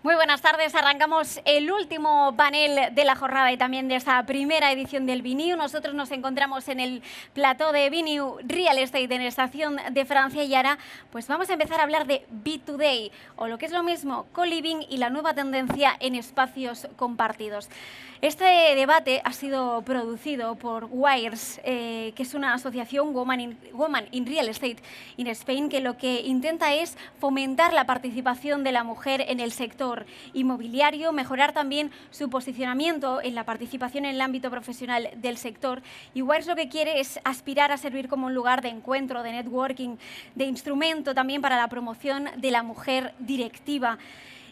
Muy buenas tardes. Arrancamos el último panel de la jornada y también de esta primera edición del Biniu. Nosotros nos encontramos en el plató de Biniu Real Estate en la estación de Francia y ahora pues vamos a empezar a hablar de B2Day o lo que es lo mismo, co-living y la nueva tendencia en espacios compartidos. Este debate ha sido producido por WIRES, que es una asociación Women in Real Estate in Spain, que lo que intenta es fomentar la participación de la mujer en el sector inmobiliario, mejorar también su posicionamiento en la participación en el ámbito profesional del sector. Y WIRES lo que quiere es aspirar a servir como un lugar de encuentro, de networking, de instrumento también para la promoción de la mujer directiva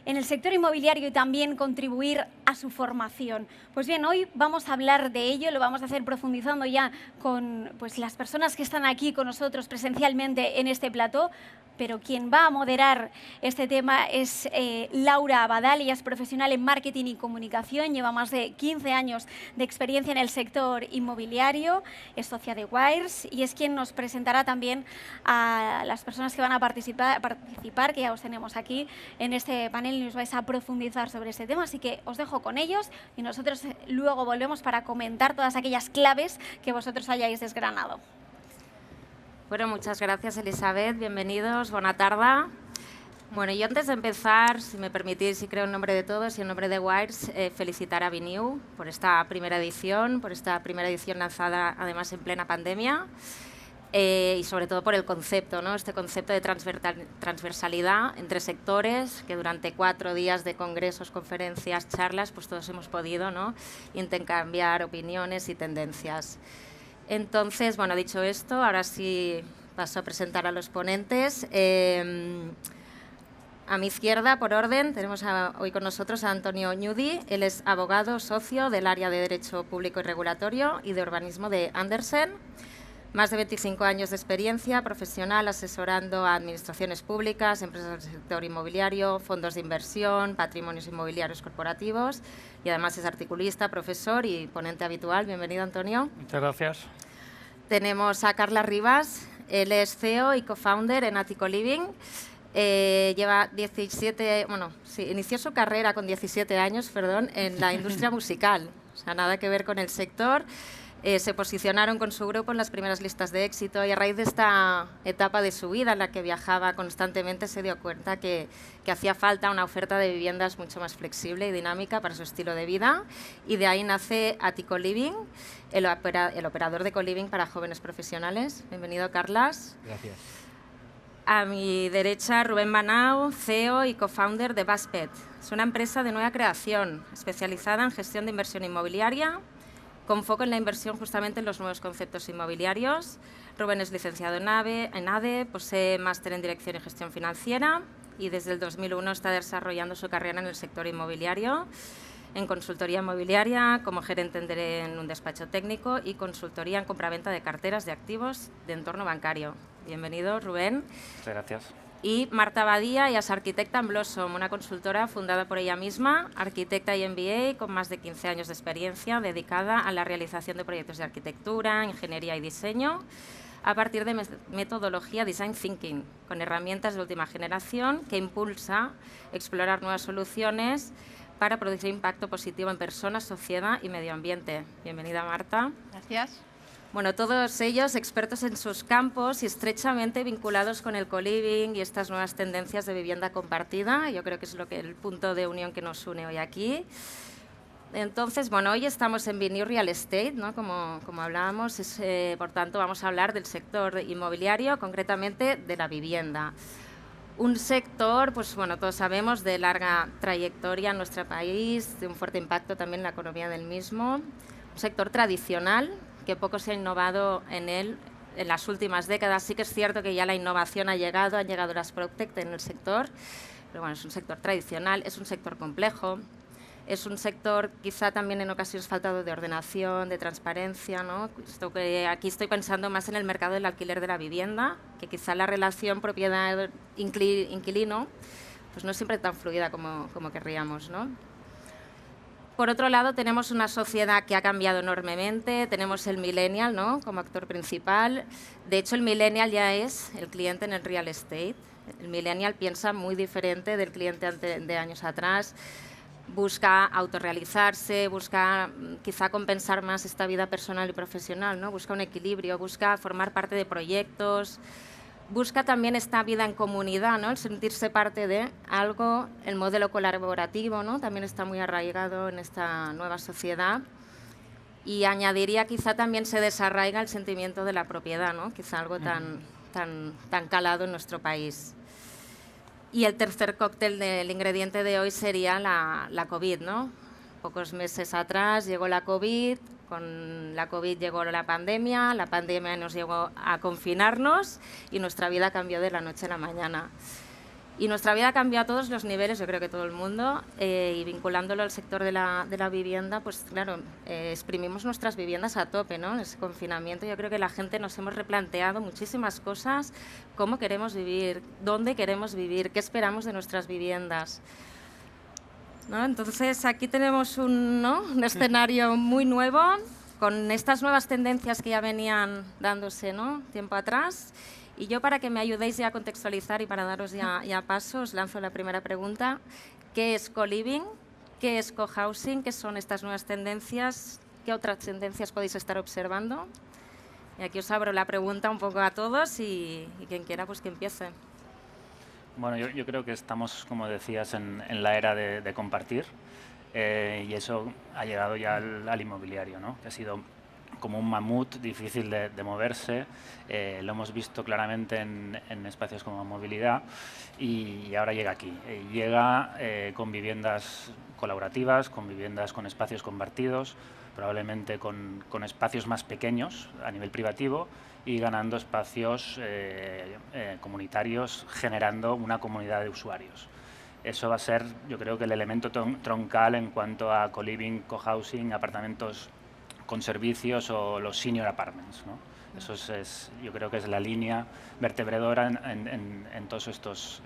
en el sector inmobiliario y también contribuir a su formación. Pues bien, hoy vamos a hablar de ello, lo vamos a hacer profundizando ya con las personas que están aquí con nosotros presencialmente en este plató, pero quien va a moderar este tema es Laura Abadal. Ella es profesional en marketing y comunicación, lleva más de 15 años de experiencia en el sector inmobiliario, es socia de WIRES y es quien nos presentará también a las personas que van a participar, que ya os tenemos aquí en este panel y os vais a profundizar sobre este tema, así que os dejo con ellos y nosotros luego volvemos para comentar todas aquellas claves que vosotros hayáis desgranado. Bueno, muchas gracias, Elizabeth. Bienvenidos, buena tarde. Bueno, yo antes de empezar, si me permitís, y creo en nombre de todos y en nombre de WIRES, felicitar a Biniu por esta primera edición lanzada además en plena pandemia y sobre todo por el concepto, ¿no? Este concepto de transversalidad entre sectores que durante 4 días de congresos, conferencias, charlas, pues todos hemos podido, ¿no?, intercambiar opiniones y tendencias. Entonces, bueno, dicho esto, ahora sí paso a presentar a los ponentes. A mi izquierda, por orden, tenemos hoy con nosotros a Antonio Ñudi. Él es abogado socio del área de Derecho Público y Regulatorio y de Urbanismo de Andersen. Más de 25 años de experiencia profesional asesorando a administraciones públicas, empresas del sector inmobiliario, fondos de inversión, patrimonios inmobiliarios corporativos y además es articulista, profesor y ponente habitual. Bienvenido, Antonio. Muchas gracias. Tenemos a Carla Rivas. Él es CEO y co-founder en Attico Living. Lleva inició su carrera con 17 años, en la industria musical. O sea, nada que ver con el sector. Se posicionaron con su grupo en las primeras listas de éxito y a raíz de esta etapa de su vida en la que viajaba constantemente se dio cuenta que hacía falta una oferta de viviendas mucho más flexible y dinámica para su estilo de vida y de ahí nace Attico Living, el operador de co-living para jóvenes profesionales. Bienvenido, Carlas. Gracias. A mi derecha, Rubén Manau, CEO y co-founder de Baspet. Es una empresa de nueva creación especializada en gestión de inversión inmobiliaria, con foco en la inversión justamente en los nuevos conceptos inmobiliarios. Rubén es licenciado en ADE, posee máster en Dirección y Gestión Financiera y desde el 2001 está desarrollando su carrera en el sector inmobiliario, en consultoría inmobiliaria, como gerente en un despacho técnico y consultoría en compraventa de carteras de activos de entorno bancario. Bienvenido, Rubén. Muchas gracias. Y Marta Badía, ella es arquitecta en Blossom, una consultora fundada por ella misma, arquitecta y MBA con más de 15 años de experiencia dedicada a la realización de proyectos de arquitectura, ingeniería y diseño a partir de metodología Design Thinking, con herramientas de última generación que impulsa explorar nuevas soluciones para producir impacto positivo en personas, sociedad y medio ambiente. Bienvenida, Marta. Gracias. Bueno, todos ellos expertos en sus campos y estrechamente vinculados con el co-living y estas nuevas tendencias de vivienda compartida. Yo creo que es el punto de unión que nos une hoy aquí. Entonces, bueno, hoy estamos en Biniu Real Estate, ¿no? Como hablábamos, por tanto vamos a hablar del sector inmobiliario, concretamente de la vivienda. Un sector, pues bueno, todos sabemos, de larga trayectoria en nuestro país, de un fuerte impacto también en la economía del mismo. Un sector tradicional, que poco se ha innovado en él en las últimas décadas. Sí que es cierto que ya la innovación han llegado las PropTech en el sector, pero bueno, es un sector tradicional, es un sector complejo, es un sector quizá también en ocasiones faltado de ordenación, de transparencia, ¿no? Aquí estoy pensando más en el mercado del alquiler de la vivienda, que quizá la relación propiedad-inquilino pues no es siempre tan fluida como querríamos, ¿no? Por otro lado, tenemos una sociedad que ha cambiado enormemente, tenemos el millennial, ¿no?, como actor principal. De hecho, el millennial ya es el cliente en el real estate. El millennial piensa muy diferente del cliente de años atrás. Busca autorrealizarse, busca quizá compensar más esta vida personal y profesional, ¿no? Busca un equilibrio, busca formar parte de proyectos, busca también esta vida en comunidad, ¿no?, el sentirse parte de algo. El modelo colaborativo, ¿no?, también está muy arraigado en esta nueva sociedad. Y añadiría, quizá también se desarraiga el sentimiento de la propiedad, ¿no?, quizá algo tan calado en nuestro país. Y el tercer cóctel del ingrediente de hoy sería la COVID, ¿no? Pocos meses atrás llegó la COVID, con la COVID llegó la pandemia nos llevó a confinarnos y nuestra vida cambió de la noche a la mañana. Y nuestra vida cambió a todos los niveles, yo creo que todo el mundo, y vinculándolo al sector de la vivienda, pues claro, exprimimos nuestras viviendas a tope, ¿no? En ese confinamiento yo creo que la gente nos hemos replanteado muchísimas cosas, cómo queremos vivir, dónde queremos vivir, qué esperamos de nuestras viviendas, ¿no? Entonces aquí tenemos un escenario muy nuevo, con estas nuevas tendencias que ya venían dándose, ¿no?, tiempo atrás. Y yo, para que me ayudéis ya a contextualizar y para daros ya paso, os lanzo la primera pregunta. ¿Qué es co-living? ¿Qué es co-housing? ¿Qué son estas nuevas tendencias? ¿Qué otras tendencias podéis estar observando? Y aquí os abro la pregunta un poco a todos y quien quiera, pues que empiece. Bueno, yo creo que estamos, como decías, en la era de compartir, y eso ha llegado ya al inmobiliario, ¿no?, que ha sido como un mamut difícil de moverse. Lo hemos visto claramente en espacios como movilidad y ahora llega aquí. Llega con viviendas colaborativas, con viviendas con espacios compartidos, probablemente con espacios más pequeños a nivel privativo y ganando espacios comunitarios, generando una comunidad de usuarios. Eso va a ser, yo creo, que el elemento troncal en cuanto a co-living, co-housing, apartamentos con servicios o los senior apartments, ¿no? Eso yo creo que es la línea vertebradora en todos estos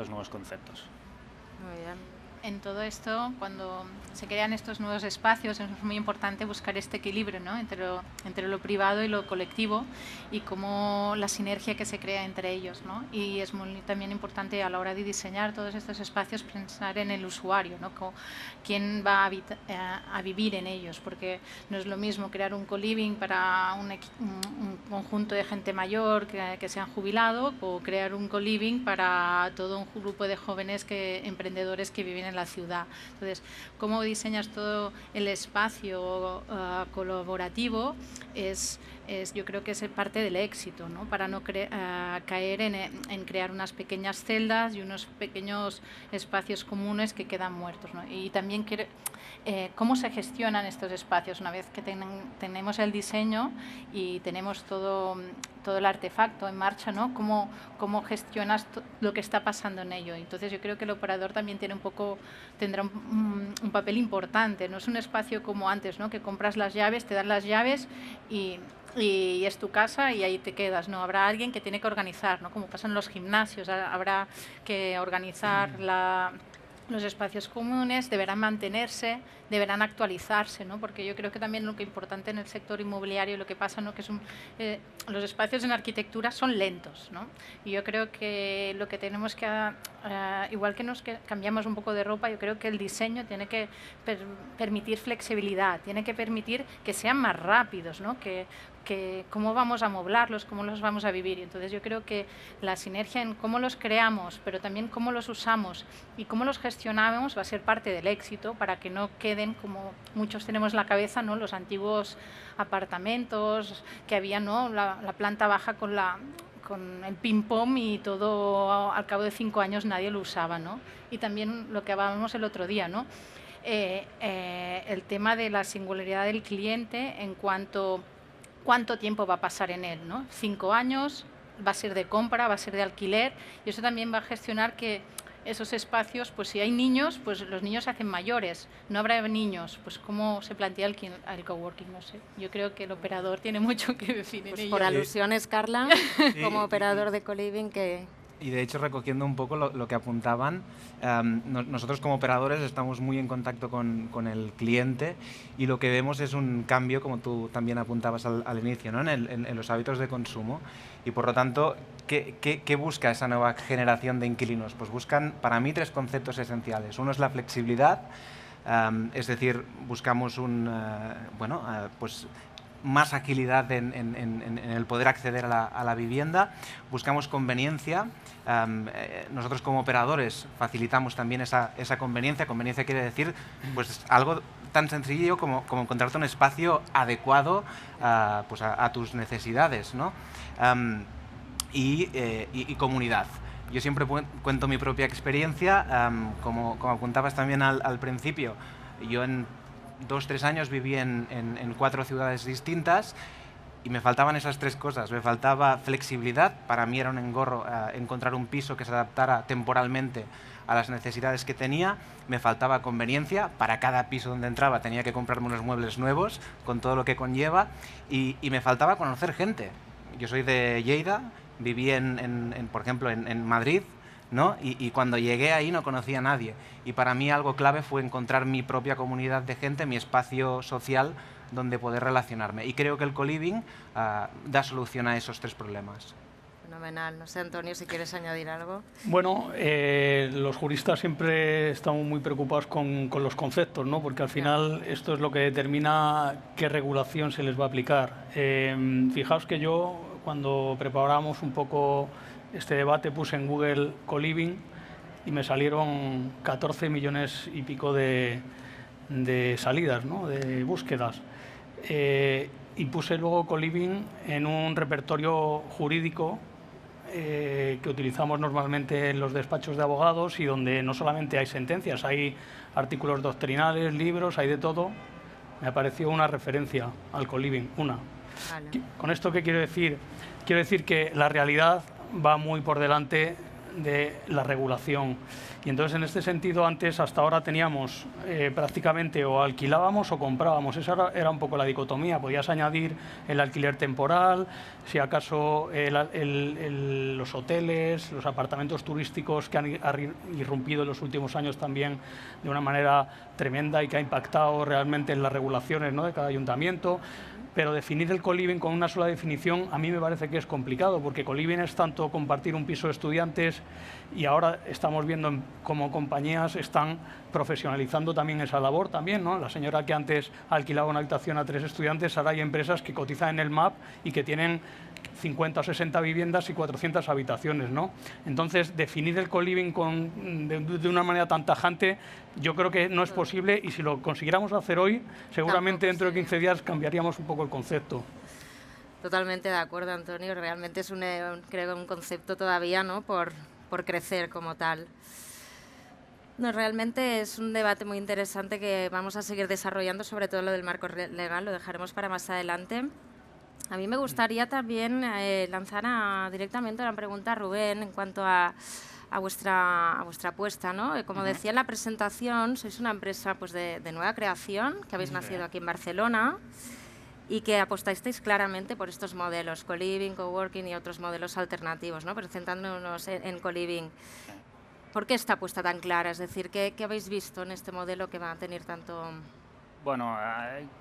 nuevos conceptos. Muy bien. En todo esto, cuando se crean estos nuevos espacios, es muy importante buscar este equilibrio, ¿no?, entre lo privado y lo colectivo, y cómo la sinergia que se crea entre ellos, ¿no? Y es muy también importante a la hora de diseñar todos estos espacios pensar en el usuario, ¿no?, quién va a vivir en ellos, porque no es lo mismo crear un co-living para un conjunto de gente mayor que se han jubilado, o crear un co-living para todo un grupo de jóvenes emprendedores que viven en la ciudad. Entonces, cómo diseñas todo el espacio colaborativo yo creo que es parte del éxito, ¿no?, para no caer en crear unas pequeñas celdas y unos pequeños espacios comunes que quedan muertos, ¿no? Y también cómo se gestionan estos espacios una vez que tenemos el diseño y tenemos todo el artefacto en marcha, ¿no? Cómo gestionas lo que está pasando en ello. Entonces yo creo que el operador también tendrá un papel importante. No es un espacio como antes, ¿no?, que compras las llaves, te dan las llaves y es tu casa y ahí te quedas, ¿no? Habrá alguien que tiene que organizar, ¿no?, como pasa en los gimnasios, habrá que organizar los espacios comunes, deberán mantenerse, deberán actualizarse, ¿no?, porque yo creo que también lo que es importante en el sector inmobiliario, lo que pasa, ¿no?, que los espacios en arquitectura son lentos, ¿no? Y yo creo que lo que tenemos que, igual que cambiamos un poco de ropa, yo creo que el diseño tiene que permitir flexibilidad, tiene que permitir que sean más rápidos, ¿no?, que cómo vamos a amoblarlos, cómo los vamos a vivir. Y entonces yo creo que la sinergia en cómo los creamos, pero también cómo los usamos y cómo los gestionamos va a ser parte del éxito, para que no queden como muchos tenemos en la cabeza, ¿no?, los antiguos apartamentos que había, ¿no?, la planta baja con el ping-pong y todo al cabo de 5 años nadie lo usaba, ¿no? Y también lo que hablábamos el otro día, ¿no?, el tema de la singularidad del cliente en cuanto cuánto tiempo va a pasar en él, ¿no? 5 años, va a ser de compra, va a ser de alquiler, y eso también va a gestionar que esos espacios, pues si hay niños, pues los niños se hacen mayores, no habrá niños, pues cómo se plantea el coworking, no sé. Yo creo que el operador tiene mucho que decir en ello. Por alusiones, Carla, como operador de co-living, ¿qué Y de hecho, recogiendo un poco lo que apuntaban, nosotros como operadores estamos muy en contacto con el cliente y lo que vemos es un cambio, como tú también apuntabas al inicio, ¿no? en los hábitos de consumo. Y por lo tanto, ¿qué busca esa nueva generación de inquilinos? Pues buscan, para mí, 3 conceptos esenciales. Uno es la flexibilidad, es decir, buscamos pues más agilidad en el poder acceder a la vivienda, buscamos conveniencia. Nosotros como operadores facilitamos también esa conveniencia. Conveniencia quiere decir pues algo tan sencillo como encontrarte un espacio adecuado pues a tus necesidades, ¿no? Y comunidad. Yo siempre cuento mi propia experiencia, como apuntabas también al principio. Yo en 2-3 años viví en 4 ciudades distintas y me faltaban esas 3 cosas. Me faltaba flexibilidad, para mí era un engorro encontrar un piso que se adaptara temporalmente a las necesidades que tenía. Me faltaba conveniencia, para cada piso donde entraba tenía que comprarme unos muebles nuevos, con todo lo que conlleva, y me faltaba conocer gente. Yo soy de Lleida, viví por ejemplo, en Madrid, ¿no? Y cuando llegué ahí no conocía a nadie. Y para mí algo clave fue encontrar mi propia comunidad de gente, mi espacio social donde poder relacionarme. Y creo que el co-living da solución a esos 3 problemas. Fenomenal. No sé, Antonio, si quieres añadir algo. Bueno, los juristas siempre estamos muy preocupados con los conceptos, ¿no? Porque al final esto es lo que determina qué regulación se les va a aplicar. Fijaos que yo, cuando preparábamos un poco este debate, puse en Google co-living y me salieron 14 millones y pico de salidas, ¿no? De búsquedas. Y puse luego co-living en un repertorio jurídico que utilizamos normalmente en los despachos de abogados y donde no solamente hay sentencias, hay artículos doctrinales, libros, hay de todo. Me apareció una referencia al co-living, una. Vale. ¿Con esto qué quiero decir? Quiero decir que la realidad va muy por delante de la regulación. Y entonces, en este sentido, antes, hasta ahora teníamos prácticamente o alquilábamos o comprábamos. Esa era un poco la dicotomía. Podías añadir el alquiler temporal, si acaso los hoteles, los apartamentos turísticos que han irrumpido en los últimos años también de una manera tremenda y que ha impactado realmente en las regulaciones, ¿no?, de cada ayuntamiento. Pero definir el co-living con una sola definición a mí me parece que es complicado, porque co-living es tanto compartir un piso de estudiantes y ahora estamos viendo cómo compañías están profesionalizando también esa labor también, ¿no? La señora que antes alquilaba una habitación a 3 estudiantes, ahora hay empresas que cotizan en el MAP y que tienen 50 o 60 viviendas y 400 habitaciones, ¿no? Entonces, definir el co-living de una manera tan tajante, yo creo que no es posible, y si lo consiguiéramos hacer hoy, seguramente dentro de 15 días cambiaríamos un poco el concepto. Totalmente de acuerdo, Antonio. Realmente es creo un concepto todavía, ¿no?, por crecer como tal. No, realmente es un debate muy interesante que vamos a seguir desarrollando, sobre todo lo del marco legal, lo dejaremos para más adelante. A mí me gustaría también lanzar directamente una pregunta a Rubén en cuanto a vuestra apuesta, ¿no? Como decía en la presentación, sois una empresa pues, de nueva creación, que habéis nacido aquí en Barcelona y que apostasteis claramente por estos modelos, co-living, co-working y otros modelos alternativos, ¿no? Pero centrándonos en co-living. ¿Por qué esta apuesta tan clara? Es decir, ¿qué habéis visto en este modelo que va a tener tanto...? Bueno,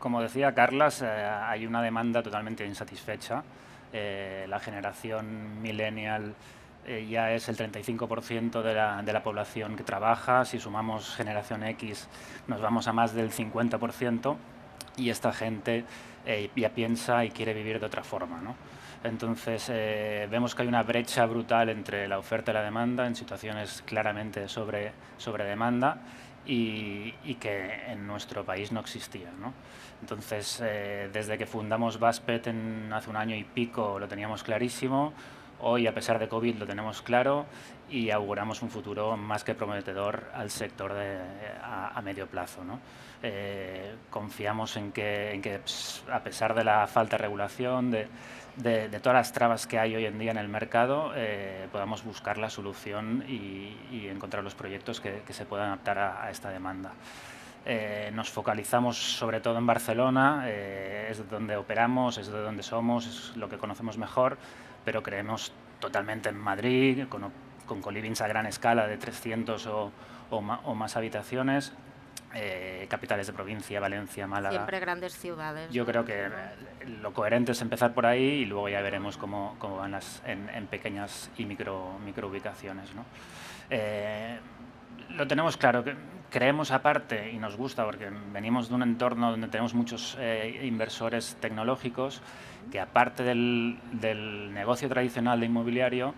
como decía Carlas, hay una demanda totalmente insatisfecha. La generación millennial ya es el 35% de la población que trabaja. Si sumamos generación X, nos vamos a más del 50%. Y esta gente ya piensa y quiere vivir de otra forma, ¿no? Entonces, vemos que hay una brecha brutal entre la oferta y la demanda en situaciones claramente sobre demanda y que en nuestro país no existía, ¿no? Entonces, desde que fundamos Baspet hace un año y pico lo teníamos clarísimo. Hoy, a pesar de COVID, lo tenemos claro y auguramos un futuro más que prometedor al sector a medio plazo, ¿no? Confiamos en que a pesar de la falta de regulación, de todas las trabas que hay hoy en día en el mercado, podamos buscar la solución y encontrar los proyectos que se puedan adaptar a esta demanda. Nos focalizamos sobre todo en Barcelona, es donde operamos, es de donde somos, es lo que conocemos mejor, pero creemos totalmente en Madrid, con con colivings a gran escala de 300 o más habitaciones, capitales de provincia, Valencia, Málaga. Siempre grandes ciudades. Yo creo que lo coherente es empezar por ahí y luego ya veremos cómo van en pequeñas y micro ubicaciones, ¿no? Lo tenemos claro, que creemos aparte y nos gusta porque venimos de un entorno donde tenemos muchos inversores tecnológicos que aparte del negocio tradicional de inmobiliario,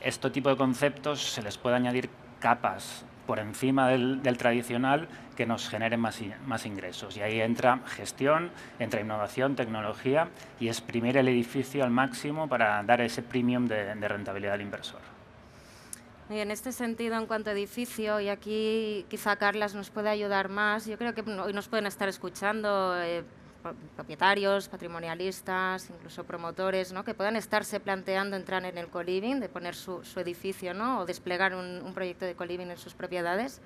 este tipo de conceptos se les puede añadir capas por encima del tradicional que nos generen más ingresos. Y ahí entra gestión, entra innovación, tecnología y exprimir el edificio al máximo para dar ese premium de rentabilidad al inversor. Y en este sentido, en cuanto a edificio, y aquí quizá Carlas nos puede ayudar más, yo creo que hoy nos pueden estar escuchando propietarios, patrimonialistas, incluso promotores, ¿no? Que puedan estarse planteando entrar en el co-living, de poner su edificio, ¿no? O desplegar un proyecto de co-living en sus propiedades.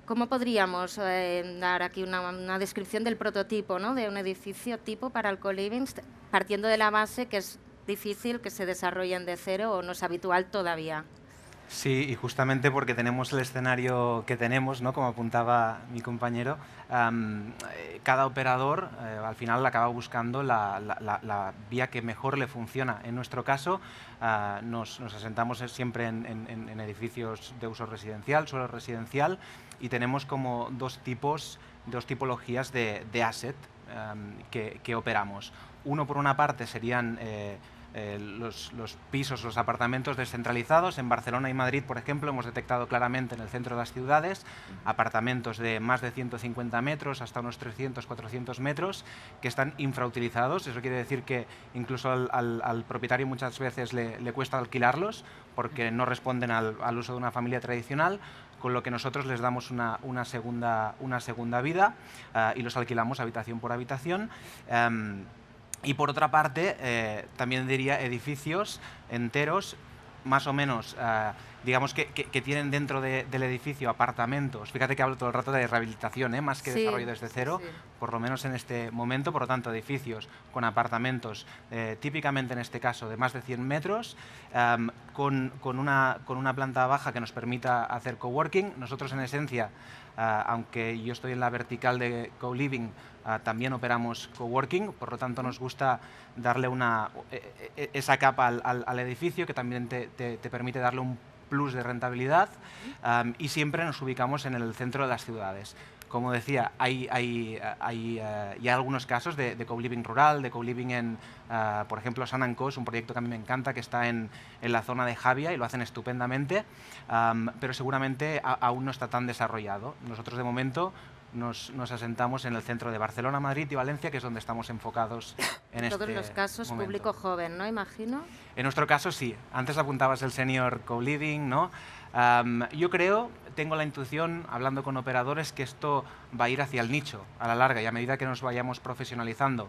¿Cómo podríamos dar aquí una descripción del prototipo, ¿no? De un edificio tipo para el co-living, partiendo de la base que es difícil que se desarrollen de cero o no es habitual todavía? Sí, y justamente porque tenemos el escenario que tenemos, ¿no? Como apuntaba mi compañero, cada operador al final acaba buscando la vía que mejor le funciona. En nuestro caso, nos asentamos siempre en edificios de uso residencial, suelo residencial, y tenemos como dos tipologías de asset que operamos. Uno, por una parte, serían los pisos, los apartamentos descentralizados. En Barcelona y Madrid, por ejemplo, hemos detectado claramente en el centro de las ciudades apartamentos de más de 150 metros hasta unos 300, 400 metros que están infrautilizados. Eso quiere decir que incluso al propietario muchas veces le cuesta alquilarlos porque no responden al uso de una familia tradicional, con lo que nosotros les damos una segunda vida y los alquilamos habitación por habitación. Y por otra parte, también diría edificios enteros, más o menos, digamos que tienen dentro del edificio apartamentos. Fíjate que hablo todo el rato de rehabilitación, más que desarrollo desde cero, por lo menos en este momento. Por lo tanto, edificios con apartamentos, típicamente en este caso de más de 100 metros, con una planta baja que nos permita hacer coworking. Nosotros, en esencia, aunque yo estoy en la vertical de co-living, también operamos coworking, por lo tanto nos gusta darle esa capa al edificio que también te permite darle un plus de rentabilidad, y siempre nos ubicamos en el centro de las ciudades. Como decía, hay ya algunos casos de co-living rural, de co-living por ejemplo, San & Co es un proyecto que a mí me encanta, que está en la zona de Javia y lo hacen estupendamente, pero seguramente aún no está tan desarrollado. Nosotros, de momento, nos asentamos en el centro de Barcelona, Madrid y Valencia, que es donde estamos enfocados en este momento. En todos los casos, público joven, ¿no? Imagino. En nuestro caso, sí. Antes apuntabas el senior co-living, ¿no? Yo tengo la intuición, hablando con operadores, que esto va a ir hacia el nicho a la larga y a medida que nos vayamos profesionalizando.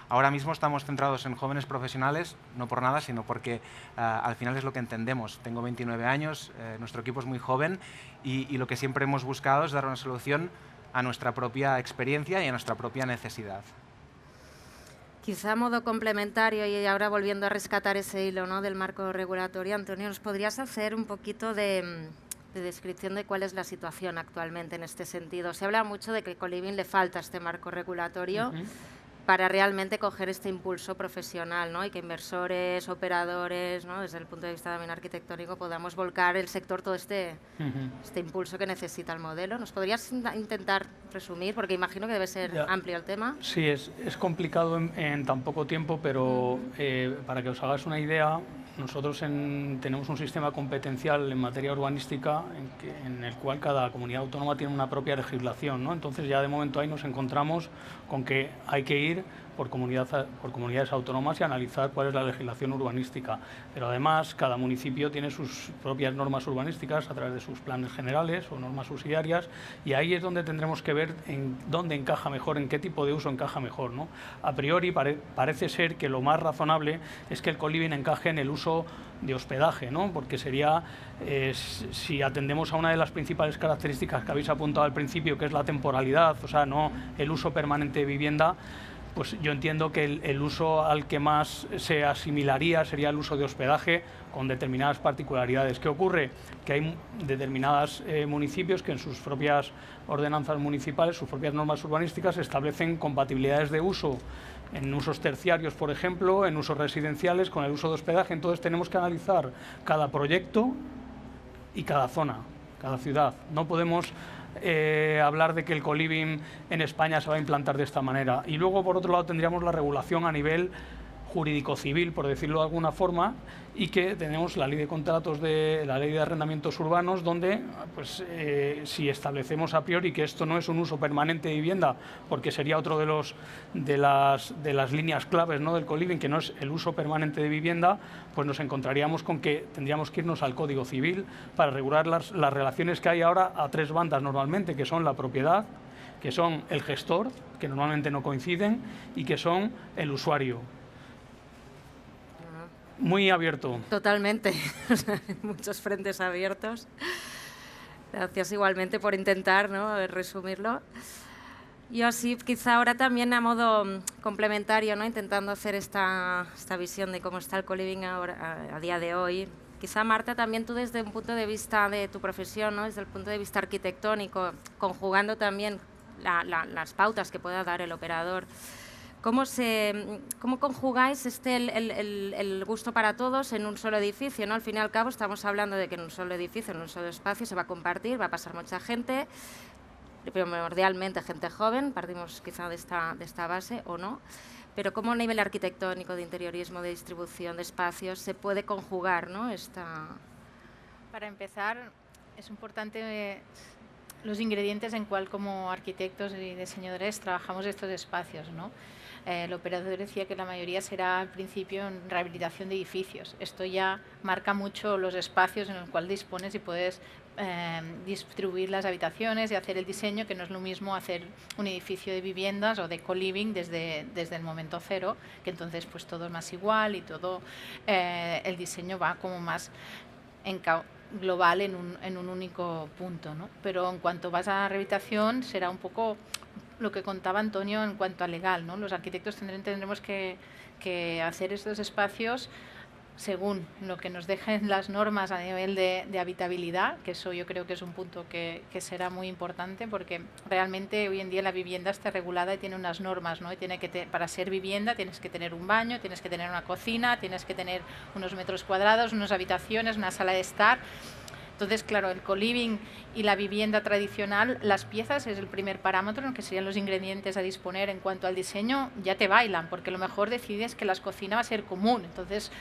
Ahora mismo estamos centrados en jóvenes profesionales, no por nada, sino porque al final es lo que entendemos. Tengo 29 años, nuestro equipo es muy joven y lo que siempre hemos buscado es dar una solución a nuestra propia experiencia y a nuestra propia necesidad. Quizá a modo complementario, y ahora volviendo a rescatar ese hilo, ¿no?, del marco regulatorio, Antonio, ¿nos podrías hacer un poquito de descripción de cuál es la situación actualmente en este sentido? Se habla mucho de que al co-living le falta este marco regulatorio para realmente coger este impulso profesional, ¿no? Y que inversores, operadores, ¿no?, desde el punto de vista también arquitectónico, podamos volcar el sector todo este impulso que necesita el modelo. ¿Nos podrías intentar resumir? Porque imagino que debe ser amplio el tema. Sí, es complicado en tan poco tiempo, pero para que os hagáis una idea, nosotros tenemos un sistema competencial en materia urbanística en el cual cada comunidad autónoma tiene una propia legislación, ¿no? Entonces ya de momento ahí nos encontramos con que hay que ir por comunidades autónomas y analizar cuál es la legislación urbanística. Pero además cada municipio tiene sus propias normas urbanísticas a través de sus planes generales o normas subsidiarias, y ahí es donde tendremos que ver en dónde encaja mejor, en qué tipo de uso encaja mejor, ¿no? A priori parece ser que lo más razonable es que el co-living encaje en el uso de hospedaje, ¿no? Porque sería, si atendemos a una de las principales características que habéis apuntado al principio, que es la temporalidad, o sea, no el uso permanente de vivienda, pues yo entiendo que el uso al que más se asimilaría sería el uso de hospedaje con determinadas particularidades. ¿Qué ocurre? Que hay determinados municipios que en sus propias ordenanzas municipales, sus propias normas urbanísticas, establecen compatibilidades de uso en usos terciarios, por ejemplo, en usos residenciales con el uso de hospedaje. Entonces tenemos que analizar cada proyecto y cada zona, cada ciudad. No podemos hablar de que el co-living en España se va a implantar de esta manera. Y luego, por otro lado, tendríamos la regulación a nivel jurídico-civil, por decirlo de alguna forma, y que tenemos la ley de contratos, la ley de arrendamientos urbanos, donde pues, si establecemos a priori que esto no es un uso permanente de vivienda, porque sería otro de las líneas claves, ¿no?, del co-living, que no es el uso permanente de vivienda, pues nos encontraríamos con que tendríamos que irnos al Código Civil para regular las relaciones que hay ahora a tres bandas normalmente, que son la propiedad, que son el gestor, que normalmente no coinciden, y que son el usuario. Muy abierto. Totalmente. Muchos frentes abiertos. Gracias igualmente por intentar, ¿no?, resumirlo. Yo sí, quizá ahora también a modo complementario, ¿no?, intentando hacer esta visión de cómo está el co-living a día de hoy. Quizá, Marta, también tú desde un punto de vista de tu profesión, ¿no?, desde el punto de vista arquitectónico, conjugando también las pautas que pueda dar el operador, ¿cómo conjugáis el gusto para todos en un solo edificio, ¿no? Al fin y al cabo estamos hablando de que en un solo edificio, en un solo espacio se va a compartir, va a pasar mucha gente, primordialmente gente joven, partimos quizá de esta base o no, pero ¿cómo a nivel arquitectónico, de interiorismo, de distribución de espacios se puede conjugar, ¿no?, Para empezar, es importante los ingredientes en cual como arquitectos y diseñadores trabajamos estos espacios, ¿no? El operador decía que la mayoría será al principio en rehabilitación de edificios. Esto ya marca mucho los espacios en los cuales dispones y puedes distribuir las habitaciones y hacer el diseño, que no es lo mismo hacer un edificio de viviendas o de co-living desde el momento cero, que entonces pues todo es más igual y todo el diseño va como más global en un único punto, ¿no? Pero en cuanto vas a rehabilitación será un poco lo que contaba Antonio en cuanto a legal, ¿no? Los arquitectos tendremos que hacer estos espacios según lo que nos dejen las normas a nivel de habitabilidad, que eso yo creo que es un punto que será muy importante, porque realmente hoy en día la vivienda está regulada y tiene unas normas, ¿no? Y para ser vivienda tienes que tener un baño, tienes que tener una cocina, tienes que tener unos metros cuadrados, unas habitaciones, una sala de estar. Entonces, claro, el co-living y la vivienda tradicional, las piezas es el primer parámetro, que serían los ingredientes a disponer. En cuanto al diseño, ya te bailan, porque a lo mejor decides que la cocina va a ser común. Entonces,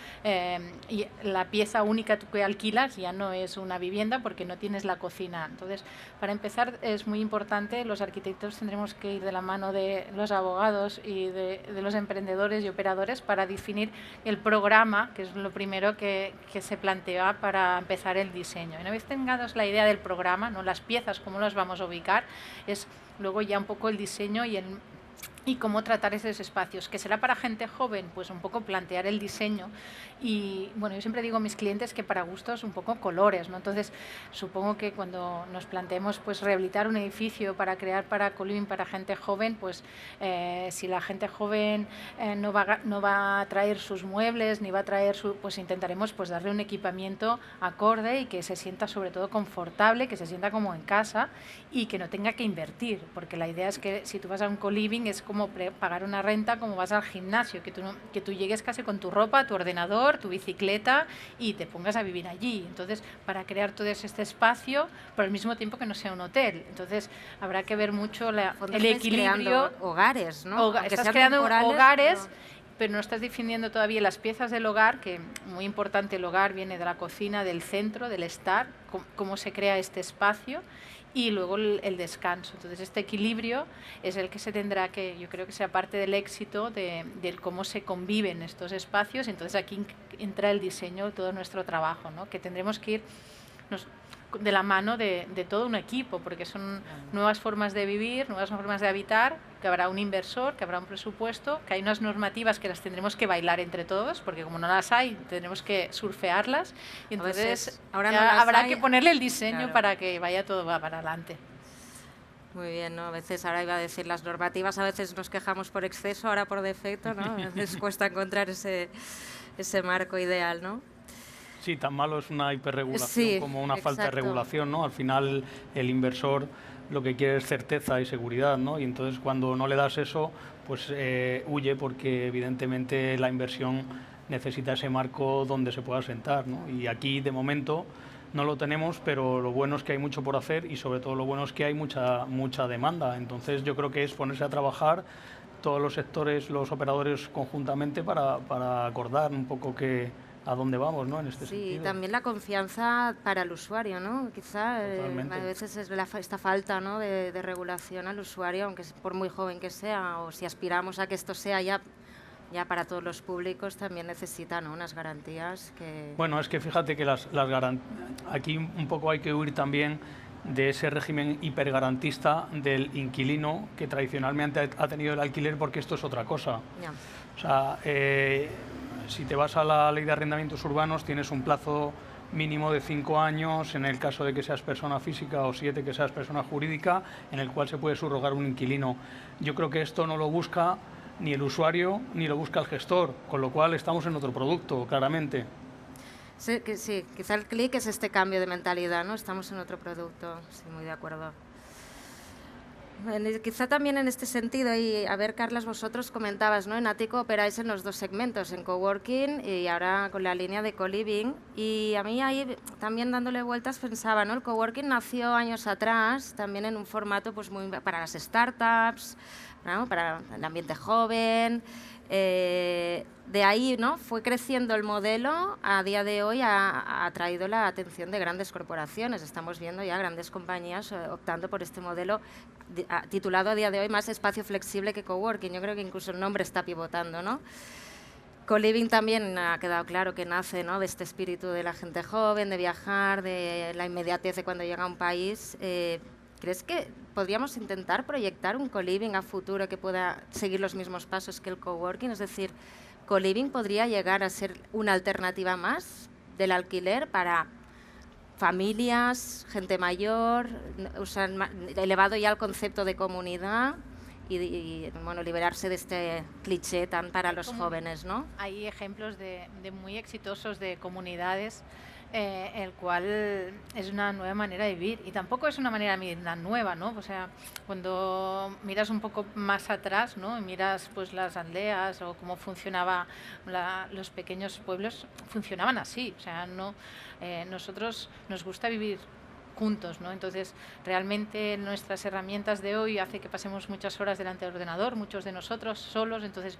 y la pieza única que alquilas ya no es una vivienda porque no tienes la cocina. Entonces, para empezar, es muy importante, los arquitectos tendremos que ir de la mano de los abogados y de los emprendedores y operadores para definir el programa, que es lo primero que se plantea para empezar el diseño. Una vez tengamos la idea del programa, ¿no?, las piezas, cómo las vamos a ubicar, es luego ya un poco el diseño y cómo tratar esos espacios. ¿Que será para gente joven? Pues un poco plantear el diseño. Y bueno, yo siempre digo a mis clientes que para gustos un poco colores, ¿no? Entonces, supongo que cuando nos planteemos pues rehabilitar un edificio para crear para co-living para gente joven, pues si la gente joven no va a traer sus muebles, ni va a traer pues intentaremos pues darle un equipamiento acorde y que se sienta sobre todo confortable, que se sienta como en casa y que no tenga que invertir, porque la idea es que si tú vas a un co-living es como pagar una renta, como vas al gimnasio, que tú llegues casi con tu ropa, tu ordenador, tu bicicleta y te pongas a vivir allí. Entonces, para crear todo este espacio, pero al mismo tiempo que no sea un hotel. Entonces, habrá que ver mucho el equilibrio. Hogares, ¿no? Estás creando hogares, pero no estás definiendo todavía las piezas del hogar, que muy importante, el hogar viene de la cocina, del centro, del estar, cómo se crea este espacio, y luego el descanso. Entonces, este equilibrio es el que se tendrá que, yo creo que sea parte del éxito de cómo se conviven estos espacios. Entonces, aquí entra el diseño, todo nuestro trabajo, ¿no?, que tendremos que ir de la mano de todo un equipo, porque son nuevas formas de vivir, nuevas formas de habitar, que habrá un inversor, que habrá un presupuesto, que hay unas normativas que las tendremos que bailar entre todos, porque como no las hay, tendremos que surfearlas, y entonces ahora habrá que ponerle el diseño, claro, para que vaya todo para adelante. Muy bien, ¿no? A veces, ahora iba a decir, las normativas a veces nos quejamos por exceso, ahora por defecto, ¿no? A veces cuesta encontrar ese marco ideal, ¿no? Sí, tan malo es una hiperregulación Sí, como una falta de exacto. regulación, ¿no? Al final el inversor lo que quiere es certeza y seguridad, ¿no? Y entonces cuando no le das eso, pues huye, porque evidentemente la inversión necesita ese marco donde se pueda sentar, ¿no? Y aquí de momento no lo tenemos, pero lo bueno es que hay mucho por hacer y sobre todo lo bueno es que hay mucha demanda. Entonces yo creo que es ponerse a trabajar todos los sectores, los operadores conjuntamente para acordar un poco a dónde vamos, ¿no? En este sentido. Sí, también la confianza para el usuario, ¿no? Quizá a veces es esta falta, ¿no? de regulación al usuario, aunque por muy joven que sea, o si aspiramos a que esto sea ya para todos los públicos, también necesita, ¿no? unas garantías que... Bueno, es que fíjate que aquí un poco hay que huir también de ese régimen hipergarantista del inquilino que tradicionalmente ha tenido el alquiler, porque esto es otra cosa. Ya. O sea, si te vas a la ley de arrendamientos urbanos, tienes un plazo mínimo de 5 años en el caso de que seas persona física, o 7 que seas persona jurídica, en el cual se puede subrogar un inquilino. Yo creo que esto no lo busca ni el usuario ni lo busca el gestor, con lo cual estamos en otro producto, claramente. Sí, quizá el clic es este cambio de mentalidad, ¿no? Estamos en otro producto, sí, muy de acuerdo. Bueno, y quizá también en este sentido, y a ver, Carlas, vosotros comentabas, ¿no? En Ático operáis en los dos segmentos, en coworking y ahora con la línea de co-living. Y a mí ahí también dándole vueltas pensaba, ¿no? El coworking nació años atrás, también en un formato pues muy para las startups, ¿no? Para el ambiente joven. De ahí, ¿no? Fue creciendo el modelo. A día de hoy ha traído la atención de grandes corporaciones. Estamos viendo ya grandes compañías optando por este modelo titulado a día de hoy más espacio flexible que coworking. Yo creo que incluso el nombre está pivotando, ¿no? Co-living también ha quedado claro que nace, ¿no? de este espíritu de la gente joven, de viajar, de la inmediatez de cuando llega a un país. ¿Crees que podríamos intentar proyectar un co-living a futuro que pueda seguir los mismos pasos que el coworking? Es decir, co-living podría llegar a ser una alternativa más del alquiler para familias, gente mayor, elevado ya al concepto de comunidad y bueno, liberarse de este cliché tan para los jóvenes, ¿no? Hay ejemplos de muy exitosos de comunidades el cual es una nueva manera de vivir, y tampoco es una manera de vivir nueva, ¿no? O sea, cuando miras un poco más atrás, ¿no? Y miras pues las aldeas o cómo funcionaba los pequeños pueblos, funcionaban así. O sea, nosotros nos gusta vivir juntos, ¿no? Entonces, realmente nuestras herramientas de hoy hace que pasemos muchas horas delante del ordenador, muchos de nosotros solos. Entonces,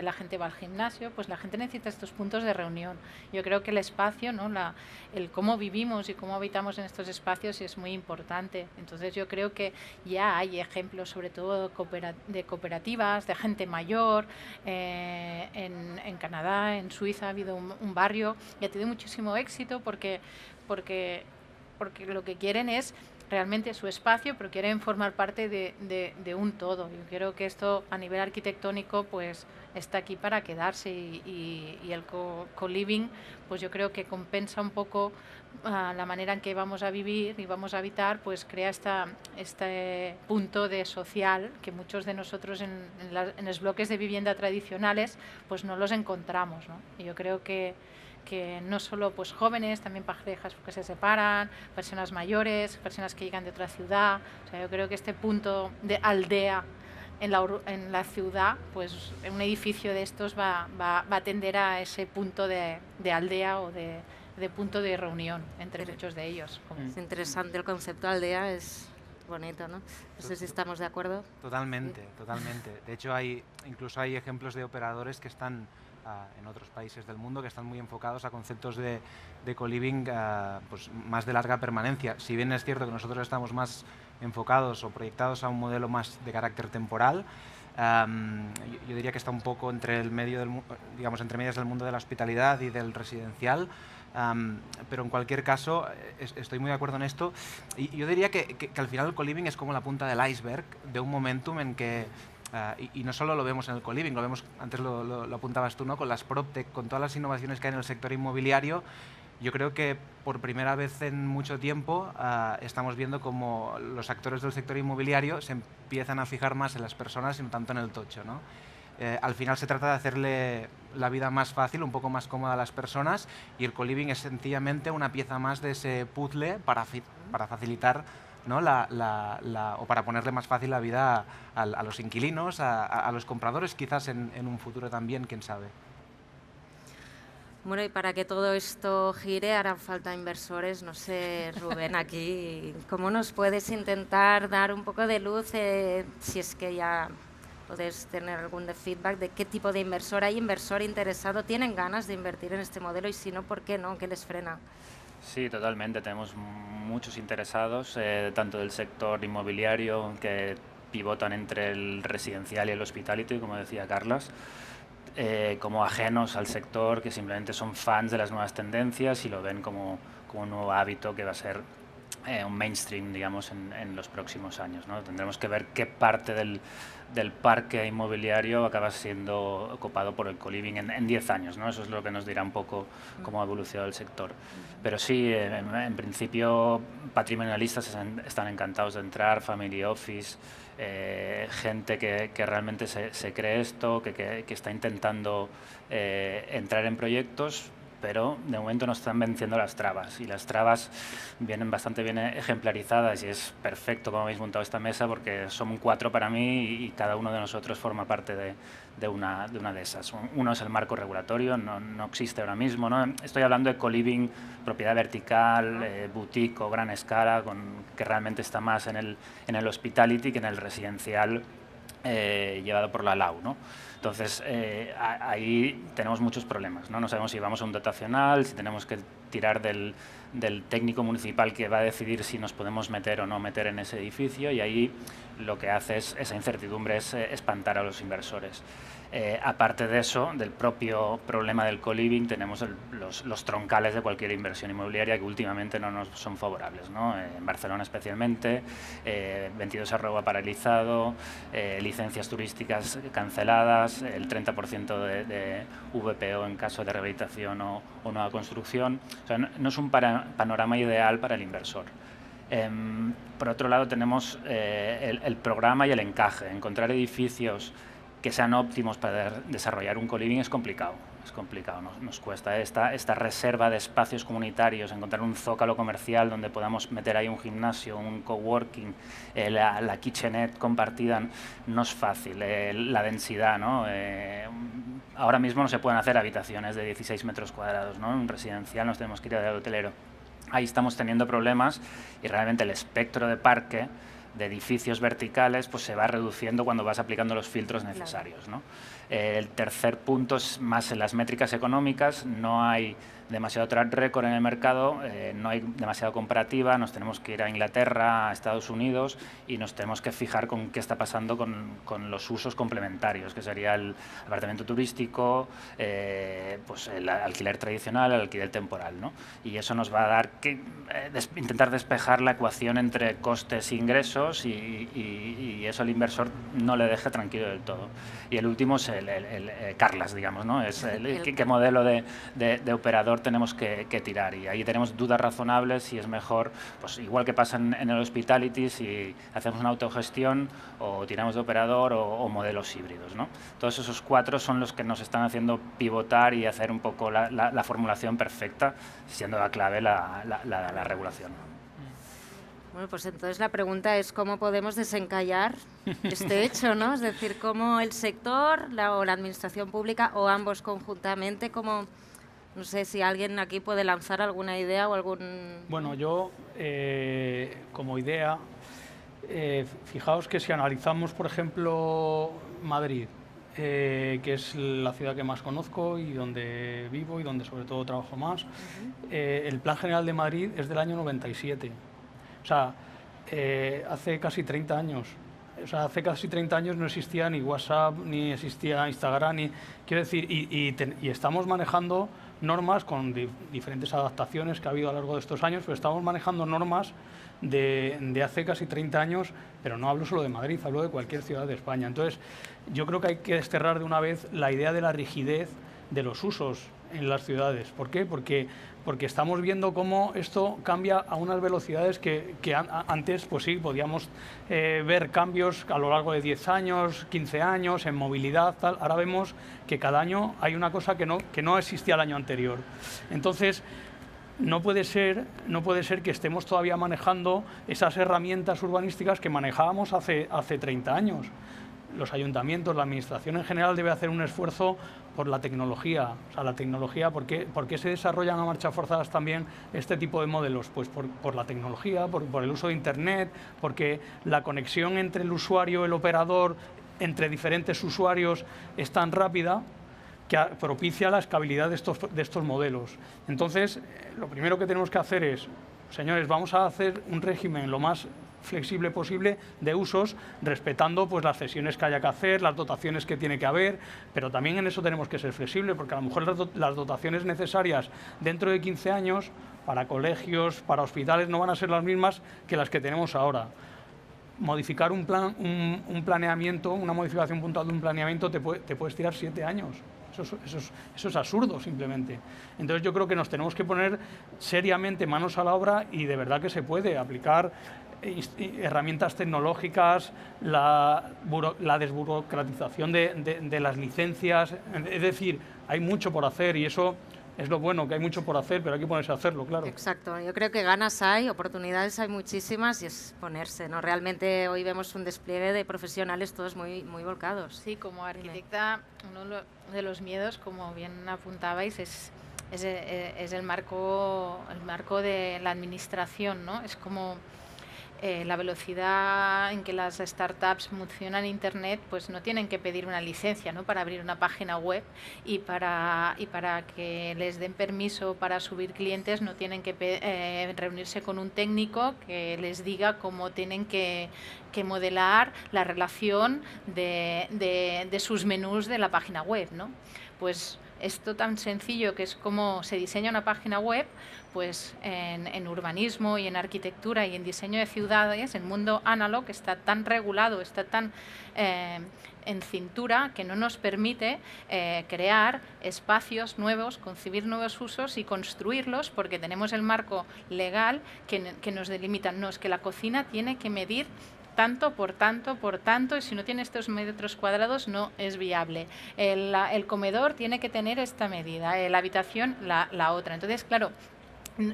la gente va al gimnasio, pues la gente necesita estos puntos de reunión. Yo creo que el espacio, ¿no? El cómo vivimos y cómo habitamos en estos espacios es muy importante. Entonces, yo creo que ya hay ejemplos, sobre todo de cooperativas, de gente mayor. En Canadá, en Suiza ha habido un barrio y ha tenido muchísimo éxito porque lo que quieren es realmente su espacio, pero quieren formar parte de un todo. Yo creo que esto a nivel arquitectónico pues está aquí para quedarse, y el co-living pues yo creo que compensa un poco la manera en que vamos a vivir y vamos a habitar, pues crea este punto de social que muchos de nosotros en los bloques de vivienda tradicionales pues no los encontramos, ¿no? Y yo creo que no solo pues jóvenes, también parejas que se separan, personas mayores, personas que llegan de otra ciudad. O sea, yo creo que este punto de aldea en la ciudad, pues un edificio de estos va a tender a ese punto de aldea o de punto de reunión entre muchos de ellos. Es interesante el concepto aldea, es bonito, ¿no? No sé si estamos de acuerdo. Totalmente, totalmente. De hecho, incluso hay ejemplos de operadores que están en otros países del mundo que están muy enfocados a conceptos de co-living pues más de larga permanencia. Si bien es cierto que nosotros estamos más enfocados o proyectados a un modelo más de carácter temporal, yo diría que está un poco entre entre medias del mundo de la hospitalidad y del residencial. Pero en cualquier caso estoy muy de acuerdo en esto, y yo diría que al final el co-living es como la punta del iceberg de un momentum en que y no solo lo vemos en el co-living, lo vemos, antes lo apuntabas tú, ¿no? Con las PropTech, con todas las innovaciones que hay en el sector inmobiliario. yo creo que por primera vez en mucho tiempo estamos viendo como los actores del sector inmobiliario se empiezan a fijar más en las personas y no tanto en el tocho, ¿no? Al final se trata de hacerle la vida más fácil, un poco más cómoda a las personas, y el co-living es sencillamente una pieza más de ese puzzle para facilitar, ¿no? o para ponerle más fácil la vida a los inquilinos, a los compradores, quizás en un futuro también, quién sabe. Bueno, y para que todo esto gire harán falta inversores. No sé, Rubén, aquí, ¿cómo nos puedes intentar dar un poco de luz, si es que ya puedes tener algún feedback de qué tipo de inversor hay, inversor interesado, tienen ganas de invertir en este modelo y si no, ¿por qué no? ¿Qué les frena? Sí, totalmente. Tenemos muchos interesados, tanto del sector inmobiliario, que pivotan entre el residencial y el hospitality, como decía Carlas, como ajenos al sector, que simplemente son fans de las nuevas tendencias y lo ven como un nuevo hábito que va a ser un mainstream, digamos, en los próximos años, ¿no? Tendremos que ver qué parte del parque inmobiliario acaba siendo ocupado por el co-living en 10 años, ¿no? Eso es lo que nos dirá un poco cómo ha evolucionado el sector. Pero sí, en principio, patrimonialistas están encantados de entrar, family office, gente que realmente se cree esto, que está intentando entrar en proyectos, pero de momento nos están venciendo las trabas, y las trabas vienen bastante bien ejemplarizadas, y es perfecto como habéis montado esta mesa, porque son 4 para mí y cada uno de nosotros forma parte de una de esas. Uno es el marco regulatorio, no existe ahora mismo, ¿no? Estoy hablando de co-living, propiedad vertical, boutique o gran escala, que realmente está más en el hospitality que en el residencial llevado por la LAU, ¿no? Entonces, ahí tenemos muchos problemas, ¿no? No sabemos si vamos a un dotacional, si tenemos que tirar del técnico municipal que va a decidir si nos podemos meter o no meter en ese edificio, y ahí lo que hace esa incertidumbre es espantar a los inversores. Aparte de eso, del propio problema del co-living, tenemos los troncales de cualquier inversión inmobiliaria que últimamente no nos son favorables, ¿no? En Barcelona especialmente, 22@ paralizado, licencias turísticas canceladas, el 30% de VPO en caso de rehabilitación o nueva construcción. O sea, no es un panorama ideal para el inversor. Por otro lado, tenemos el programa y el encaje. Encontrar edificios que sean óptimos para desarrollar un co-living es complicado. Nos cuesta esta reserva de espacios comunitarios, encontrar un zócalo comercial donde podamos meter ahí un gimnasio, un coworking, la kitchenette compartida, no es fácil. La densidad, ¿no? Ahora mismo no se pueden hacer habitaciones de 16 metros cuadrados, ¿no? En un residencial nos tenemos que ir al hotelero. Ahí estamos teniendo problemas, y realmente el espectro de parque de edificios verticales pues se va reduciendo cuando vas aplicando los filtros necesarios, ¿no? El tercer punto es más en las métricas económicas. No hay demasiado track record en el mercado, no hay demasiada comparativa, nos tenemos que ir a Inglaterra, a Estados Unidos, y nos tenemos que fijar con qué está pasando con los usos complementarios, que sería el apartamento turístico, pues el alquiler tradicional, el alquiler temporal, ¿no? Y eso nos va a dar que intentar despejar la ecuación entre costes e ingresos, y eso al inversor no le deja tranquilo del todo. Y el último es el Carlas, digamos, ¿no? Es qué modelo de operador tenemos que tirar, y ahí tenemos dudas razonables si es mejor, pues igual que pasa en el hospitality, si hacemos una autogestión o tiramos de operador o modelos híbridos, ¿no? Todos esos 4 son los que nos están haciendo pivotar y hacer un poco la formulación perfecta, siendo la clave la regulación. Bueno, pues entonces la pregunta es cómo podemos desencallar este hecho, ¿no? Es decir, cómo el sector o la administración pública, o ambos conjuntamente, cómo... No sé si alguien aquí puede lanzar alguna idea o algún... Bueno, yo, como idea, fijaos que si analizamos, por ejemplo, Madrid, que es la ciudad que más conozco y donde vivo y donde sobre todo trabajo más, el Plan General de Madrid es del año 97. O sea, hace casi 30 años. O sea, hace casi 30 años no existía ni WhatsApp, ni existía Instagram, quiero decir, y estamos manejando normas con diferentes adaptaciones que ha habido a lo largo de estos años, pero estamos manejando normas de hace casi 30 años, pero no hablo solo de Madrid, hablo de cualquier ciudad de España. Entonces, yo creo que hay que desterrar de una vez la idea de la rigidez de los usos en las ciudades. ¿Por qué? Porque estamos viendo cómo esto cambia a unas velocidades que antes, pues sí, podíamos ver cambios a lo largo de 10 años, 15 años, en movilidad, tal. Ahora vemos que cada año hay una cosa que no existía el año anterior. Entonces, no puede ser que estemos todavía manejando esas herramientas urbanísticas que manejábamos hace 30 años. Los ayuntamientos, la administración en general debe hacer un esfuerzo por la tecnología. O sea, la tecnología, ¿por qué se desarrollan a marchas forzadas también este tipo de modelos? Pues por la tecnología, por el uso de Internet, porque la conexión entre el usuario, el operador, entre diferentes usuarios es tan rápida que propicia la escalabilidad de estos modelos. Entonces, lo primero que tenemos que hacer es, señores, vamos a hacer un régimen lo más flexible posible de usos, respetando pues las cesiones que haya que hacer, las dotaciones que tiene que haber, pero también en eso tenemos que ser flexibles, porque a lo mejor las dotaciones necesarias dentro de 15 años para colegios, para hospitales, no van a ser las mismas que las que tenemos ahora. Modificar un planeamiento, una modificación puntual de un planeamiento te puedes tirar 7 años. Eso es absurdo, simplemente. Entonces yo creo que nos tenemos que poner seriamente manos a la obra y de verdad que se puede aplicar herramientas tecnológicas, la desburocratización de las licencias. Es decir, hay mucho por hacer y eso es lo bueno, que hay mucho por hacer, pero hay que ponerse a hacerlo, claro. Exacto, yo creo que ganas hay, oportunidades hay muchísimas y es ponerse, ¿no? Realmente hoy vemos un despliegue de profesionales todos muy volcados. Sí, como arquitecta, uno de los miedos, como bien apuntabais, es el marco de la administración, ¿no? Es como la velocidad en que las startups funcionan en Internet, pues no tienen que pedir una licencia, ¿no?, para abrir una página web y para que les den permiso para subir clientes no tienen que reunirse con un técnico que les diga cómo tienen que modelar la relación de sus menús de la página web, ¿no? Pues esto tan sencillo que es cómo se diseña una página web, pues en urbanismo y en arquitectura y en diseño de ciudades, el mundo analógico está tan regulado, está tan en cintura que no nos permite crear espacios nuevos, concebir nuevos usos y construirlos, porque tenemos el marco legal que nos delimita. No, es que la cocina tiene que medir tanto por tanto, y si no tiene estos metros cuadrados no es viable. El comedor tiene que tener esta medida, la habitación la otra. Entonces, claro,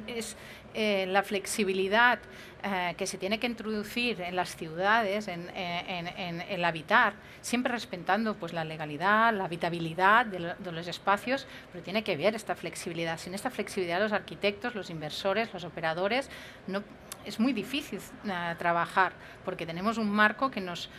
es la flexibilidad que se tiene que introducir en las ciudades, en el habitar, siempre respetando pues la legalidad, la habitabilidad de los espacios, pero tiene que haber esta flexibilidad. Sin esta flexibilidad los arquitectos, los inversores, los operadores, no es muy difícil trabajar, porque tenemos un marco que nos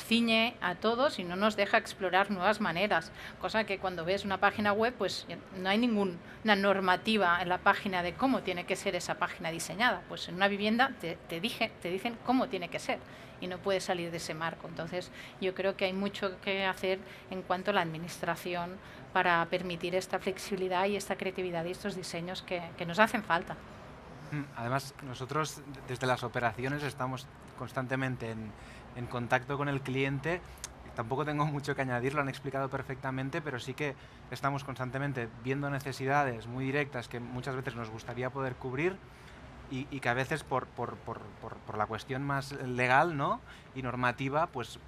ciñe a todos y no nos deja explorar nuevas maneras, cosa que cuando ves una página web pues no hay ninguna normativa en la página de cómo tiene que ser esa página diseñada. Pues en una vivienda te dicen cómo tiene que ser y no puedes salir de ese marco. Entonces yo creo que hay mucho que hacer en cuanto a la administración para permitir esta flexibilidad y esta creatividad y estos diseños que nos hacen falta. Además, nosotros desde las operaciones estamos constantemente en contacto con el cliente. Tampoco tengo mucho que añadir, lo han explicado perfectamente, pero sí que estamos constantemente viendo necesidades muy directas que muchas veces nos gustaría poder cubrir y que a veces por la cuestión más legal, ¿no?, y normativa, pues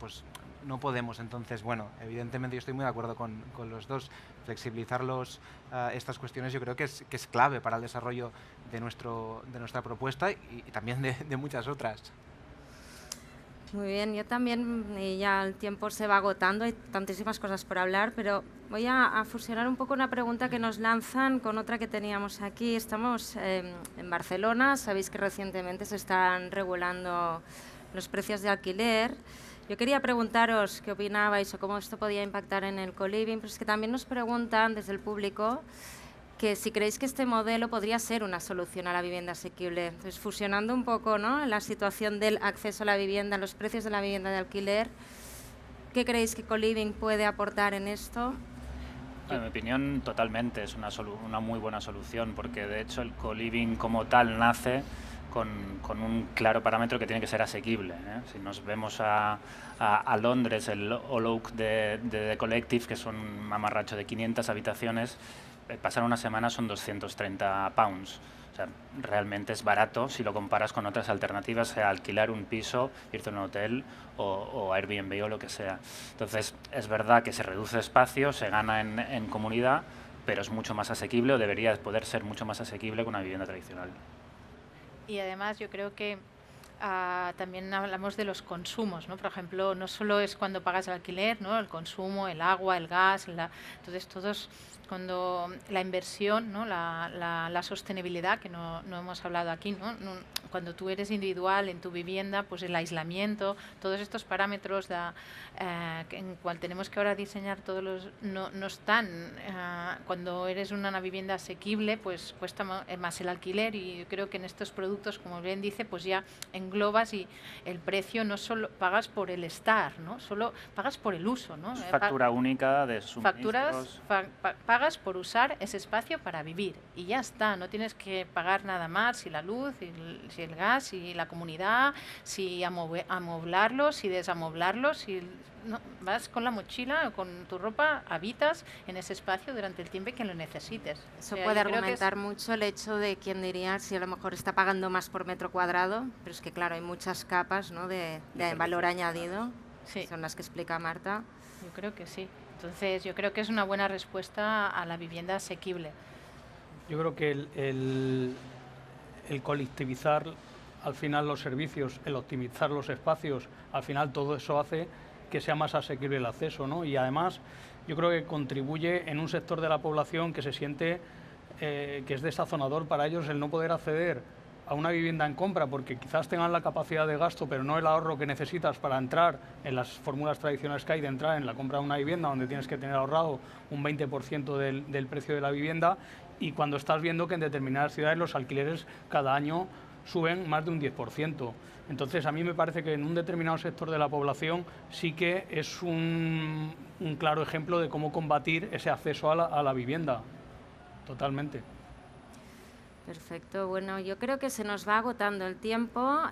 no podemos. Entonces, bueno, evidentemente yo estoy muy de acuerdo con los dos. Flexibilizar estas cuestiones yo creo que es clave para el desarrollo de nuestra propuesta y también de muchas otras. Muy bien, yo también, ya el tiempo se va agotando, hay tantísimas cosas por hablar, pero voy a fusionar un poco una pregunta que nos lanzan con otra que teníamos aquí. Estamos en Barcelona, sabéis que recientemente se están regulando los precios de alquiler. Yo quería preguntaros qué opinabais o cómo esto podía impactar en el co-living, pero es que también nos preguntan desde el público que si creéis que este modelo podría ser una solución a la vivienda asequible. Entonces, fusionando un poco, ¿no?, la situación del acceso a la vivienda, los precios de la vivienda de alquiler, ¿qué creéis que co-living puede aportar en esto? En mi opinión, totalmente, es una muy buena solución, porque de hecho el co-living como tal nace con un claro parámetro que tiene que ser asequible, ¿eh? Si nos vemos a Londres, el All Oak de The Collective, que es un mamarracho de 500 habitaciones, pasar una semana son 230 pounds. O sea, realmente es barato si lo comparas con otras alternativas, sea alquilar un piso, irte a un hotel o Airbnb o lo que sea. Entonces, es verdad que se reduce espacio, se gana en comunidad, pero es mucho más asequible o debería poder ser mucho más asequible que una vivienda tradicional. Y además yo creo que también hablamos de los consumos, ¿no? Por ejemplo, no solo es cuando pagas el alquiler, ¿no? El consumo, el agua, el gas, entonces todos, cuando la inversión, ¿no? la sostenibilidad, que no hemos hablado aquí, ¿no? Cuando tú eres individual en tu vivienda, pues el aislamiento, todos estos parámetros en cual tenemos que ahora diseñar todos los... no están... cuando eres una vivienda asequible, pues cuesta más el alquiler, y yo creo que en estos productos, como bien dice, pues ya englobas, y el precio no solo pagas por el estar, ¿no? Solo pagas por el uso, ¿no? Factura única de suministros. Pagas por usar ese espacio para vivir y ya está, no tienes que pagar nada más, si la luz, si el gas, si la comunidad, si amoblarlo, si desamoblarlo, no, vas con la mochila o con tu ropa, habitas en ese espacio durante el tiempo que lo necesites. Eso puede argumentar mucho el hecho de quien diría si a lo mejor está pagando más por metro cuadrado, pero es que claro, hay muchas capas, ¿no? de valor añadido, sí. Son las que explica Marta. Yo creo que sí. Entonces, yo creo que es una buena respuesta a la vivienda asequible. Yo creo que el colectivizar al final los servicios, el optimizar los espacios, al final todo eso hace que sea más asequible el acceso, ¿no? Y además yo creo que contribuye en un sector de la población que se siente que es desazonador para ellos el no poder acceder a una vivienda en compra, porque quizás tengan la capacidad de gasto, pero no el ahorro que necesitas para entrar en las fórmulas tradicionales que hay de entrar en la compra de una vivienda, donde tienes que tener ahorrado un 20% del precio de la vivienda, y cuando estás viendo que en determinadas ciudades los alquileres cada año suben más de un 10%. Entonces, a mí me parece que en un determinado sector de la población sí que es un claro ejemplo de cómo combatir ese acceso a la vivienda. Totalmente. Perfecto. Bueno, yo creo que se nos va agotando el tiempo,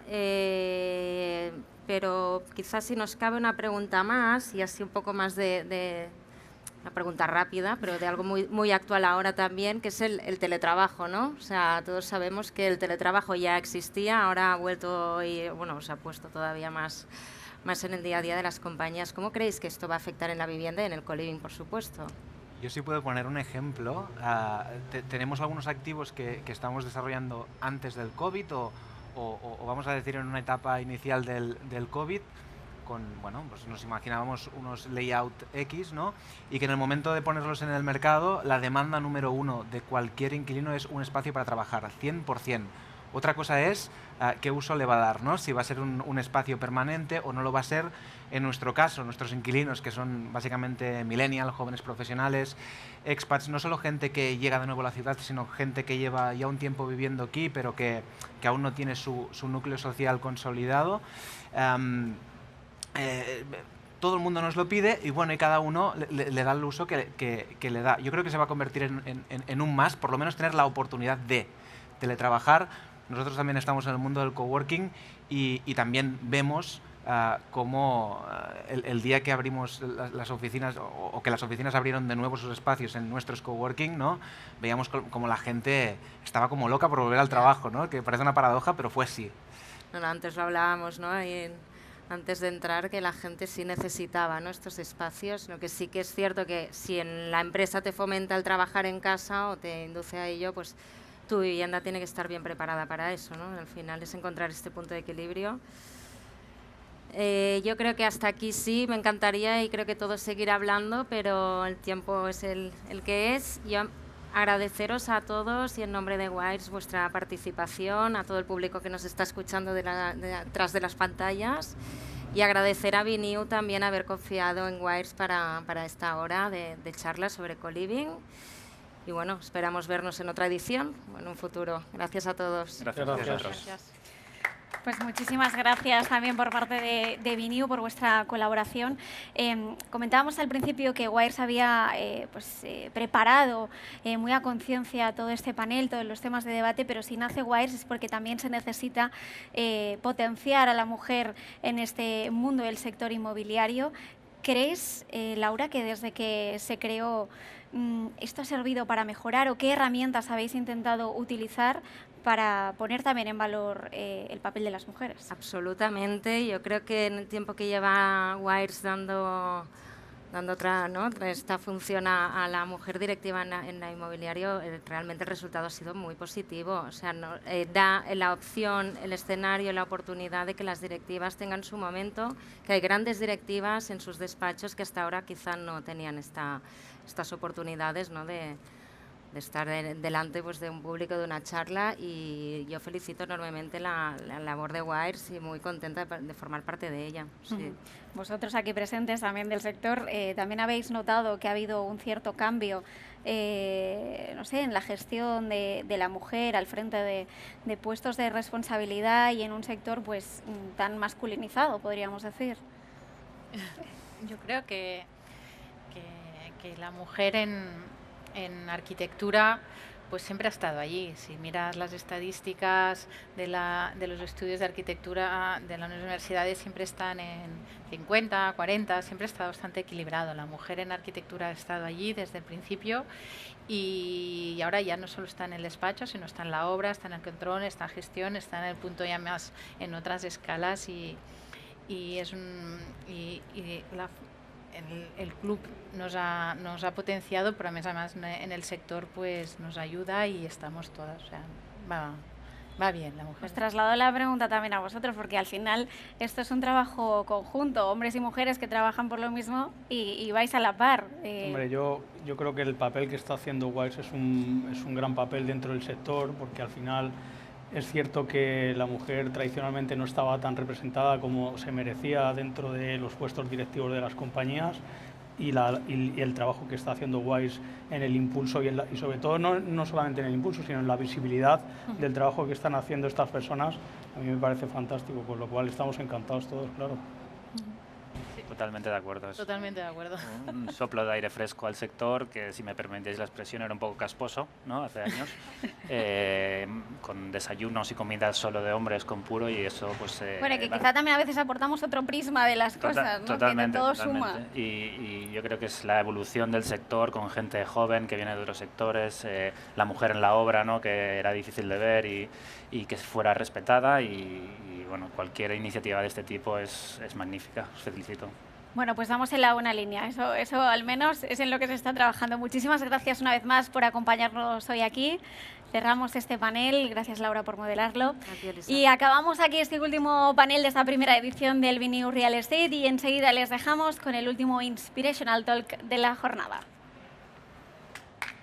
pero quizás si nos cabe una pregunta más, y así un poco más de una pregunta rápida, pero de algo muy actual ahora también, que es el teletrabajo, ¿no? O sea, todos sabemos que el teletrabajo ya existía, ahora ha vuelto y, bueno, se ha puesto todavía más en el día a día de las compañías. ¿Cómo creéis que esto va a afectar en la vivienda y en el co-living, por supuesto? Yo sí puedo poner un ejemplo. Tenemos algunos activos que estamos desarrollando antes del COVID o vamos a decir en una etapa inicial del COVID, bueno, pues nos imaginábamos unos layout X, ¿no? Y que en el momento de ponerlos en el mercado, la demanda número uno de cualquier inquilino es un espacio para trabajar, 100%. Otra cosa es qué uso le va a dar, ¿no? Si va a ser un espacio permanente o no lo va a ser. En nuestro caso, nuestros inquilinos, que son básicamente millennials, jóvenes profesionales, expats, no solo gente que llega de nuevo a la ciudad, sino gente que lleva ya un tiempo viviendo aquí, pero que aún no tiene su núcleo social consolidado. Todo el mundo nos lo pide y bueno, y cada uno le da el uso que le da. Yo creo que se va a convertir en un más, por lo menos tener la oportunidad de teletrabajar. Nosotros también estamos en el mundo del coworking y también vemos cómo el día que abrimos las oficinas o que las oficinas abrieron de nuevo sus espacios en nuestros coworking, ¿no? Veíamos como la gente estaba como loca por volver al trabajo, ¿no? Que parece una paradoja, pero fue así. Bueno, antes lo hablábamos, ¿no? Antes de entrar, que la gente sí necesitaba, ¿no? Estos espacios. Lo que sí que es cierto que si en la empresa te fomenta el trabajar en casa o te induce a ello, pues tu vivienda tiene que estar bien preparada para eso, ¿no? Al final es encontrar este punto de equilibrio. Yo creo que hasta aquí sí, me encantaría y creo que todos seguir hablando, pero el tiempo es el que es. Yo agradeceros a todos y en nombre de Wires vuestra participación, a todo el público que nos está escuchando detrás de las pantallas, y agradecer a Biniu también haber confiado en Wires para esta hora de charlas sobre co-living. Y bueno, esperamos vernos en otra edición en un futuro. Gracias a todos. Gracias a vosotros. Gracias. Pues muchísimas gracias también por parte de Biniu por vuestra colaboración. Comentábamos al principio que Wires había preparado muy a conciencia todo este panel, todos los temas de debate, pero si nace Wires es porque también se necesita potenciar a la mujer en este mundo del sector inmobiliario. ¿Crees, Laura, que desde que se creó esto ha servido para mejorar o qué herramientas habéis intentado utilizar para poner también en valor el papel de las mujeres? Absolutamente. Yo creo que en el tiempo que lleva Wires dando esta función a la mujer directiva en la inmobiliario, realmente el resultado ha sido muy positivo. O sea, da la opción, el escenario, la oportunidad de que las directivas tengan su momento, que hay grandes directivas en sus despachos que hasta ahora quizá no tenían estas oportunidades, ¿no?, de estar delante pues, de un público, de una charla, y yo felicito enormemente la labor de Wires y muy contenta de formar parte de ella. Sí. Vosotros aquí presentes también del sector, también habéis notado que ha habido un cierto cambio no sé, en la gestión de la mujer al frente de puestos de responsabilidad y en un sector pues tan masculinizado, podríamos decir. Yo creo que la mujer en arquitectura pues siempre ha estado allí. Si miras las estadísticas de los estudios de arquitectura de las universidades, siempre están en 50, 40, siempre ha estado bastante equilibrado. La mujer en arquitectura ha estado allí desde el principio y ahora ya no solo está en el despacho, sino está en la obra, está en el control, está en gestión, está en el punto ya más en otras escalas el club nos ha potenciado, pero además en el sector pues nos ayuda y estamos todas, o sea, va bien la mujer. Os traslado la pregunta también a vosotros, porque al final esto es un trabajo conjunto, hombres y mujeres que trabajan por lo mismo y vais a la par. Hombre, yo creo que el papel que está haciendo Wires es un gran papel dentro del sector, porque al final es cierto que la mujer tradicionalmente no estaba tan representada como se merecía dentro de los puestos directivos de las compañías, y el trabajo que está haciendo Wires en el impulso y sobre todo no solamente en el impulso, sino en la visibilidad del trabajo que están haciendo estas personas, a mí me parece fantástico, con lo cual estamos encantados todos, claro. Totalmente de acuerdo. Totalmente de acuerdo. Un soplo de aire fresco al sector que, si me permitéis la expresión, era un poco casposo, ¿no?, hace años, con desayunos y comidas solo de hombres con puro, y eso pues... bueno, que quizá también a veces aportamos otro prisma de las cosas, ¿no? Totalmente, que todo totalmente. suma. Y yo creo que es la evolución del sector con gente joven que viene de otros sectores, la mujer en la obra, ¿no?, que era difícil de ver y que fuera respetada, y bueno, cualquier iniciativa de este tipo es magnífica. Os felicito. Bueno, pues vamos en la buena línea, eso al menos es en lo que se está trabajando. Muchísimas gracias una vez más por acompañarnos hoy aquí. Cerramos este panel, gracias Laura por modelarlo. Y acabamos aquí este último panel de esta primera edición del Biniu Real Estate, y enseguida les dejamos con el último Inspirational Talk de la jornada.